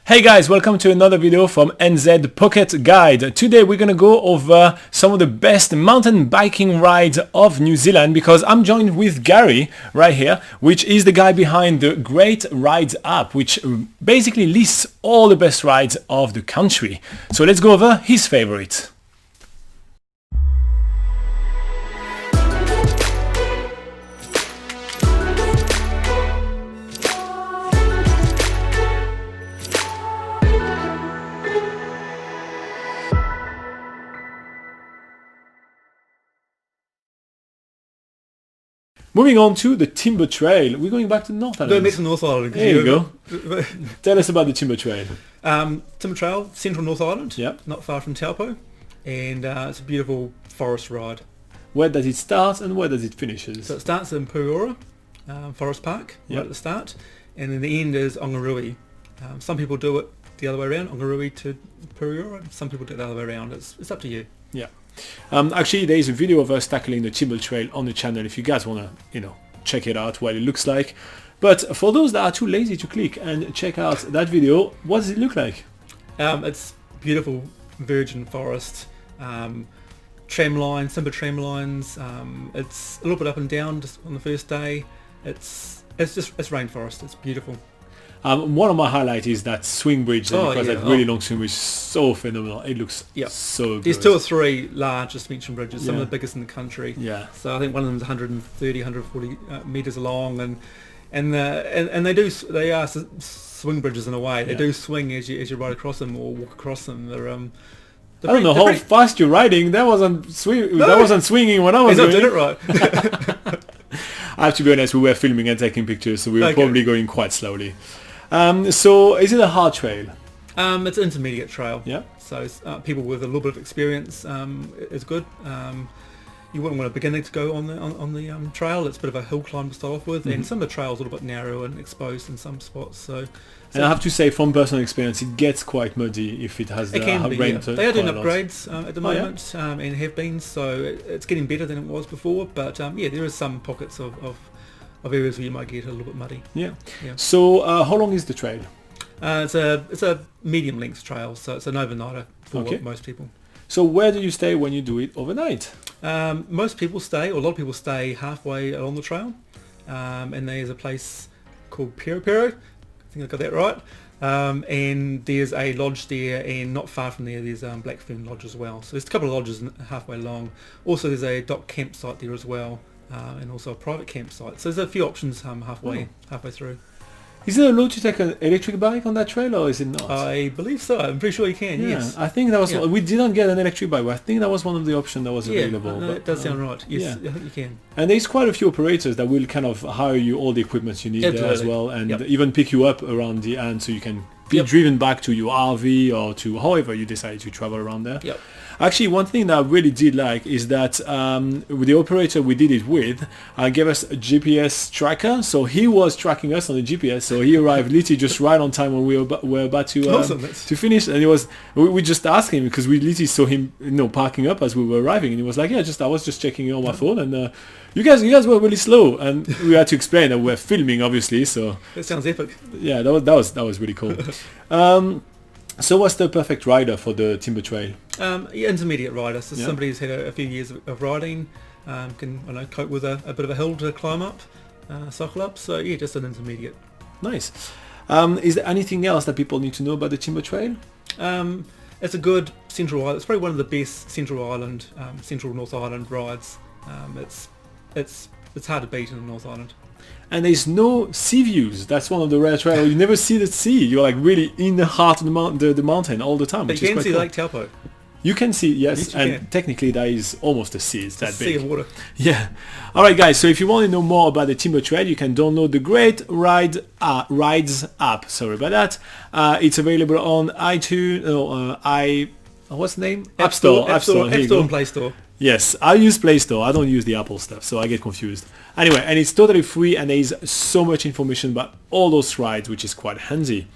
Hey guys, welcome to another video from NZ Pocket Guide. Today we're gonna go over some of the best mountain biking rides of New Zealand because I'm joined with Gary right here, which is the guy behind the Great Rides app, which basically lists all the best rides of the country. So let's go over his favorites. Moving on to the Timber Trail. We're going back to North Island. Going back to North Island. There you go. Tell us about the Timber Trail. Timber Trail, central North Island, Yep. not far from Taupo, and it's a beautiful forest ride. Where does it start and where does it finish? So it starts in Puruora Forest Park, right at the start, and then the end is Ongarui. Some people do it the other way around, Ongarui to Puruora. Some people do it the other way around. It's up to you. Yeah. Actually, there is a video of us tackling the Timber Trail on the channel if you guys want to, check it out, what it looks like. But for those that are too lazy to click and check out that video, what does it look like? It's beautiful virgin forest, tram lines, timber tram lines. It's a little bit up and down just on the first day. It's rainforest. It's beautiful. One of my highlights is that swing bridge, because that really long swing bridge is so phenomenal. It looks so good. There's two or three large suspension bridges, some of the biggest in the country. Yeah. So I think one of them is 130, 140 meters long, and they are swing bridges in a way. They do swing as you ride across them or walk across them. I don't know how fast you're riding. That wasn't swinging when I was doing it. Did it right. I have to be honest, we were filming and taking pictures, so we were probably going quite slowly. So is it a hard trail? It's an intermediate trail. Yeah. So it's, people with a little bit of experience is good. You wouldn't want a beginner to go on the trail. It's a bit of a hill climb to start off with, and some of the trails a little bit narrow and exposed in some spots. So and I have to say, from personal experience, it gets quite muddy if it has rain. They are doing upgrades at the moment, and have been. So it's getting better than it was before. But there is some pockets of areas where you might get a little bit muddy. Yeah. So how long is the trail? It's a medium length trail, so it's an overnighter for most people. So where do you stay when you do it overnight? Most people stay, or a lot of people stay halfway along the trail, and there's a place called Pero. I think I got that right. And there's a lodge there, and not far from there there's Blackfern Lodge as well. So there's a couple of lodges halfway along. Also there's a dock campsite there as well. And also a private campsite. So there's a few options halfway through. Is it allowed to take an electric bike on that trail, or is it not? I believe so. I'm pretty sure you can. Yeah, yes. I think that was. We didn't get an electric bike, but I think that was one of the options that was available. No, that does sound right. Yes, I think you can. And there's quite a few operators that will kind of hire you all the equipment you need there as well, and even pick you up around the end, so you can be driven back to your RV or to however you decide to travel around there. Yep. Actually, one thing that I really did like is that with the operator we did it with gave us a GPS tracker, so he was tracking us on the GPS, so he arrived literally just right on time when we were about to finish, and we just asked him because we literally saw him parking up as we were arriving, and he was like, I was just checking on my phone, and you guys were really slow, and we had to explain that we're filming, obviously. So that sounds epic. Yeah, that was really cool. So what's the perfect rider for the Timber Trail? Intermediate rider. So somebody who's had a few years of riding, can cope with a bit of a hill to climb up, cycle up. So just an intermediate. Nice. Is there anything else that people need to know about the Timber Trail? It's a good central island. It's probably one of the best central North Island rides. It's hard to beat in the North Island. And there's no sea views. That's one of the rare trails. You never see the sea. You're like really in the heart of the mountain all the time. But you can see Lake Taupo. You can see, yes, and technically that is almost a sea. It's that big. Sea of water. Yeah. All right, guys. So if you want to know more about the Timber Trail, you can download the Great Rides app. Sorry about that. It's available on iTunes. What's the name? App Store. App Store And Play Store. Yes, I use Play Store. I don't use the Apple stuff, so I get confused. Anyway, and it's totally free, and there is so much information about all those rides, which is quite handy.